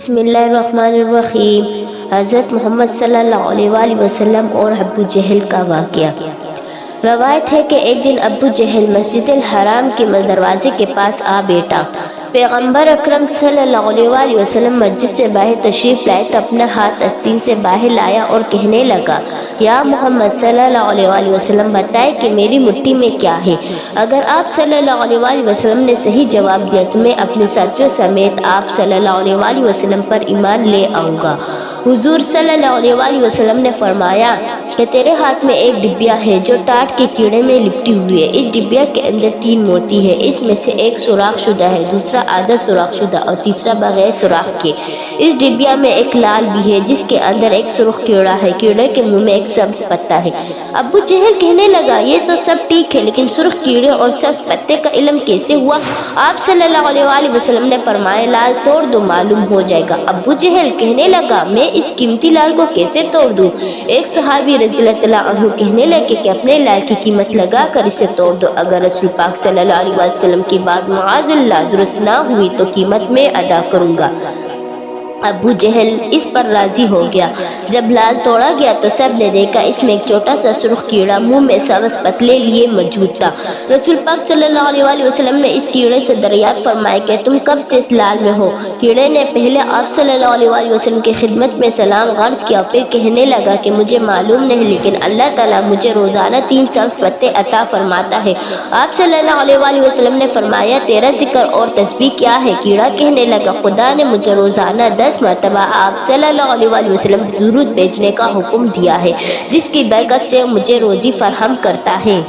بسم اللہ الرحمن الرحیم۔ حضرت محمد صلی اللہ علیہ وآلہ وسلم اور ابو جہل کا واقعہ۔ روایت ہے کہ ایک دن ابو جہل مسجد الحرام کے دروازے کے پاس آ بیٹھا۔ پیغمبر اکرم صلی اللہ علیہ وآلہ وسلم مسجد سے باہر تشریف لائے تو اپنا ہاتھ آستین سے باہر لایا اور کہنے لگا، یا محمد صلی اللہ علیہ وآلہ وسلم، بتائے کہ میری مٹھی میں کیا ہے؟ اگر آپ صلی اللہ علیہ وآلہ وسلم نے صحیح جواب دیا تو میں اپنے ساتھیوں سمیت آپ صلی اللہ علیہ وآلہ وسلم پر ایمان لے آؤں گا۔ حضور صلی اللہ علیہ وآلہ وسلم نے فرمایا کہ تیرے ہاتھ میں ایک ڈبیا ہے جو ٹاٹ کے کیڑے میں لپٹی ہوئی ہے۔ اس ڈبیا کے اندر 3 موتی ہے، اس میں سے ایک سوراخ شدہ ہے، دوسرا آدھا سوراخ شدہ اور تیسرا بغیر سوراخ کے۔ اس ڈبیا میں ایک لال بھی ہے جس کے اندر ایک سرخ کیڑا ہے، کیڑے کے منہ میں ایک سبز پتا ہے۔ ابو جہل کہنے لگا، یہ تو سب ٹھیک ہے لیکن سرخ کیڑے اور سبز پتے کا علم کیسے ہوا؟ آپ صلی اللہ علیہ وآلہ وسلم نے فرمایا، لال توڑ دو، معلوم ہو جائے گا۔ ابو جہل کہنے لگا، میں اس قیمتی لال کو کیسے توڑ دوں؟ ایک صحابی رضی اللہ عنہ کہنے لگے کہ اپنے لال کی قیمت لگا کر اسے توڑ دو، اگر رسول پاک صلی اللہ علیہ وسلم کی بات معاذ اللہ درست نہ ہوئی تو قیمت میں ادا کروں گا۔ ابو جہل اس پر راضی ہو گیا۔ جب لال توڑا گیا تو سب نے دیکھا اس میں ایک چھوٹا سا سرخ کیڑا منہ میں سبز پتلے لیے موجود تھا۔ رسول پاک صلی اللہ علیہ وآلہ وسلم نے اس کیڑے سے دریافت فرمایا کہ تم کب سے اس لال میں ہو؟ کیڑے نے پہلے آپ صلی اللہ علیہ وآلہ وسلم کی خدمت میں سلام عرض کیا، پھر کہنے لگا کہ مجھے معلوم نہیں لیکن اللہ تعالیٰ مجھے روزانہ 3 سبز پتے عطا فرماتا ہے۔ آپ صلی اللہ علیہ وآلہ وسلم نے فرمایا، تیرا ذکر اور تسبیح کیا ہے؟ کیڑا کہنے لگا، خدا نے مجھے روزانہ 10 مرتبہ آپ صلی اللہ علیہ وآلہ وسلم درود بھیجنے کا حکم دیا ہے، جس کی برکت سے مجھے روزی فراہم کرتا ہے۔